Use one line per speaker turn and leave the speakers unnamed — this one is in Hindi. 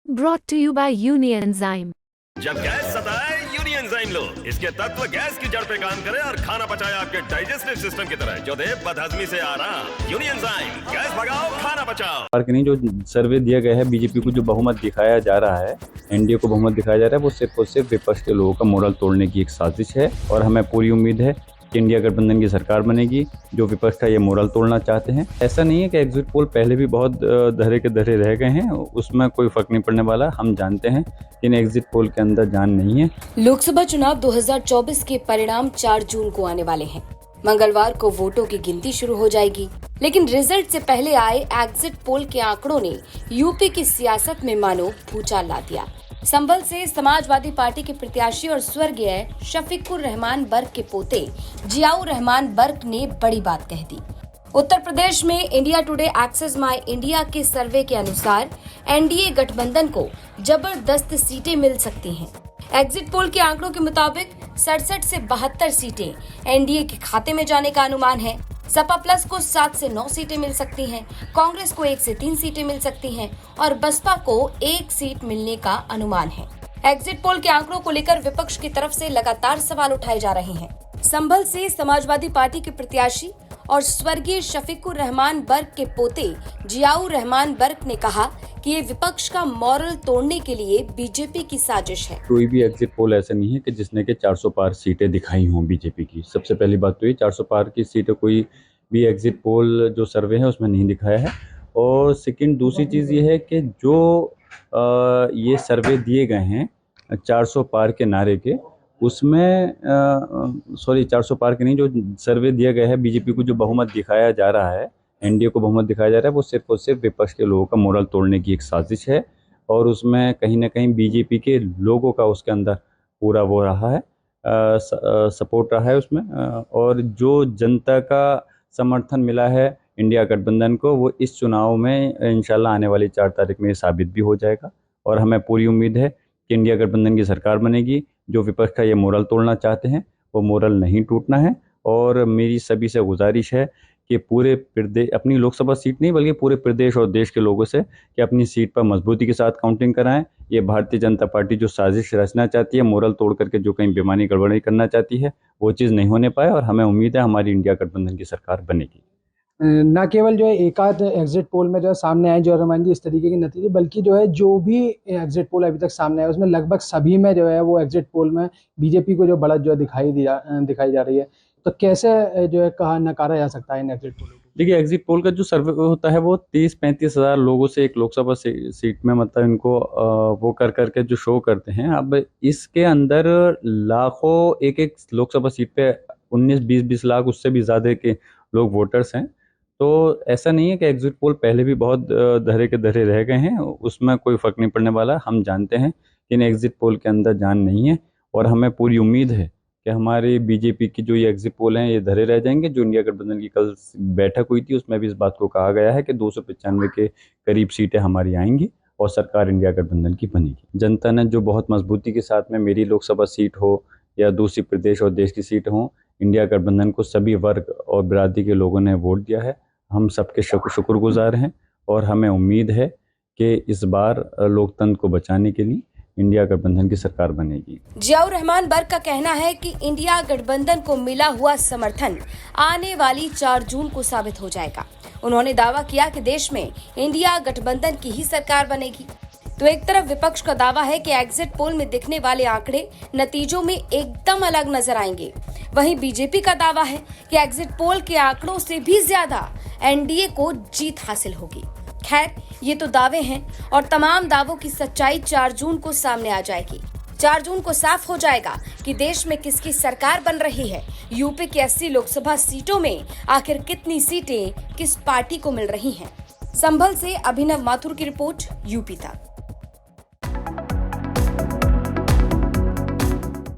Brought to you by Unienzyme।
जब गैस सताए यूनियनजाइम लो। इसके तत्व गैस की जड़ पे काम करे और खाना पचाए आपके डाइजेस्टिव सिस्टम की तरह, जो दे बदहजमी से आराम। यूनियनजाइम, गैस भगाओ, खाना बचाओ।
नहीं, जो सर्वे दिया गया है, बीजेपी को जो बहुमत दिखाया जा रहा है, एनडीए को बहुमत दिखाया जा रहा है, वो सिर्फ और सिर्फ विपक्ष के लोगों का मोरल तोड़ने की एक साजिश है। और हमें पूरी उम्मीद है कि इंडिया गठबंधन की सरकार बनेगी जो विपक्ष का ये मोरल तोड़ना चाहते हैं। ऐसा नहीं है कि एग्जिट पोल पहले भी बहुत धरे के धरे रह गए हैं, उसमें कोई फर्क नहीं पड़ने वाला। हम जानते हैं कि इन एग्जिट पोल के अंदर जान नहीं है।
लोकसभा चुनाव 2024 के परिणाम 4 जून को आने वाले हैं। मंगलवार को वोटों की गिनती शुरू हो जाएगी, लेकिन रिजल्ट से पहले आए एग्जिट पोल के आंकड़ों ने यूपी की सियासत में मानो भूचाल ला दिया। संभल से समाजवादी पार्टी के प्रत्याशी और स्वर्गीय शफीकुर रहमान बर्क के पोते जियाउर रहमान बर्क ने बड़ी बात कह दी। उत्तर प्रदेश में इंडिया टुडे एक्सेस माई इंडिया के सर्वे के अनुसार एनडीए गठबंधन को जबरदस्त सीटें मिल सकती हैं। एग्जिट पोल के आंकड़ों के मुताबिक 67 से 72 सीटें एनडीए के खाते में जाने का अनुमान है। सपा प्लस को 7 से 9 सीटें मिल सकती हैं, कांग्रेस को 1 से 3 सीटें मिल सकती हैं और बसपा को 1 सीट मिलने का अनुमान है। एग्जिट पोल के आंकड़ों को लेकर विपक्ष की तरफ से लगातार सवाल उठाए जा रहे हैं। संभल से समाजवादी पार्टी के प्रत्याशी और स्वर्गीय शफीकुर रहमान बर्क के पोते जियाउर रहमान बर्क ने कहा कि ये विपक्ष का मॉरल तोड़ने के लिए बीजेपी की साजिश है।
कोई भी एग्जिट पोल ऐसा नहीं है कि जिसने के 400 पार सीटें दिखाई हों बीजेपी की। सबसे पहली बात तो ये 400 पार की सीटें कोई भी एग्जिट पोल जो सर्वे है उसमें नहीं दिखाया है। और सेकंड दूसरी चीज़ ये है कि जो ये सर्वे दिए गए हैं 400 पार के नारे के, उसमें 400 पार के नहीं, जो सर्वे दिया गया है बीजेपी को जो बहुमत दिखाया जा रहा है, एनडीए को बहुमत दिखाया जा रहा है, वो सिर्फ और सिर्फ विपक्ष के लोगों का मोरल तोड़ने की एक साजिश है। और उसमें कहीं ना कहीं बीजेपी के लोगों का उसके अंदर पूरा वो रहा है, सपोर्ट रहा है उसमें। और जो जनता का समर्थन मिला है इंडिया गठबंधन को, वो इस चुनाव में इंशाल्लाह आने वाली 4 तारीख में साबित भी हो जाएगा। और हमें पूरी उम्मीद है कि इंडिया गठबंधन की सरकार बनेगी जो विपक्ष का ये मोरल तोड़ना चाहते हैं, वो मोरल नहीं टूटना है। और मेरी सभी से गुजारिश है कि पूरे प्रदेश, अपनी लोकसभा सीट नहीं बल्कि पूरे प्रदेश और देश के लोगों से, कि अपनी सीट पर मजबूती के साथ काउंटिंग कराएं। ये भारतीय जनता पार्टी जो साजिश रचना चाहती है, मोरल तोड़ करके जो कहीं बेमानी गड़बड़ी करना चाहती है, वो चीज़ नहीं होने पाए। और हमें उम्मीद है हमारी इंडिया गठबंधन की सरकार बनेगी।
न केवल जो है एकाध एग्जिट पोल में जो है सामने आए जो रहमान जी इस तरीके के नतीजे, बल्कि जो है जो भी एग्जिट पोल अभी तक सामने आए उसमें लगभग सभी में जो है वो एग्जिट पोल में बीजेपी को जो बढ़त जो है दिखाई जा रही है। तो कैसे जो है कहा नकारा जा सकता है इन एग्जिट पोल को?
देखिए, एग्जिट पोल का जो सर्वे होता है वो 30-35 हज़ार लोगों से एक लोकसभा सीट में, मतलब इनको वो कर करके जो शो करते हैं। अब इसके अंदर लाखों, एक लोकसभा सीट पे 19-20 लाख, उससे भी ज़्यादा के लोग वोटर्स हैं। तो ऐसा नहीं है कि एग्जिट पोल पहले भी बहुत धरे के धरे रह गए हैं, उसमें कोई फर्क नहीं पड़ने वाला। हम जानते हैं कि इन एग्जिट पोल के अंदर जान नहीं है। और हमें पूरी उम्मीद है कि हमारी बीजेपी की जो ये एग्जिट पोल हैं ये धरे रह जाएंगे। जो इंडिया गठबंधन की कल बैठक हुई थी उसमें भी इस बात को कहा गया है कि 295 के करीब सीटें हमारी आएंगी और सरकार इंडिया गठबंधन की बनेगी। जनता ने जो बहुत मजबूती के साथ में, मेरी लोकसभा सीट हो या दूसरी प्रदेश और देश की सीट हो, इंडिया गठबंधन को सभी वर्ग और बिरादरी के लोगों ने वोट दिया है। हम सबके शुक्रगुजार हैं और हमें उम्मीद है कि इस बार लोकतंत्र को बचाने के लिए इंडिया गठबंधन की सरकार बनेगी।
जियाउर रहमान बर्क का कहना है कि इंडिया गठबंधन को मिला हुआ समर्थन आने वाली 4 जून को साबित हो जाएगा। उन्होंने दावा किया कि देश में इंडिया गठबंधन की ही सरकार बनेगी। तो एक तरफ विपक्ष का दावा है कि एग्जिट पोल में दिखने वाले आंकड़े नतीजों में एकदम अलग नजर आएंगे, वहीं बीजेपी का दावा है कि एग्जिट पोल के आंकड़ों से भी ज्यादा एनडीए को जीत हासिल होगी। खैर, ये तो दावे हैं और तमाम दावों की सच्चाई 4 जून को सामने आ जाएगी। 4 जून को साफ हो जाएगा कि देश में किसकी सरकार बन रही है। यूपी की 80 लोकसभा सीटों में आखिर कितनी सीटें किस पार्टी को मिल रही हैं। संभल से अभिनव माथुर की रिपोर्ट, यूपी तक।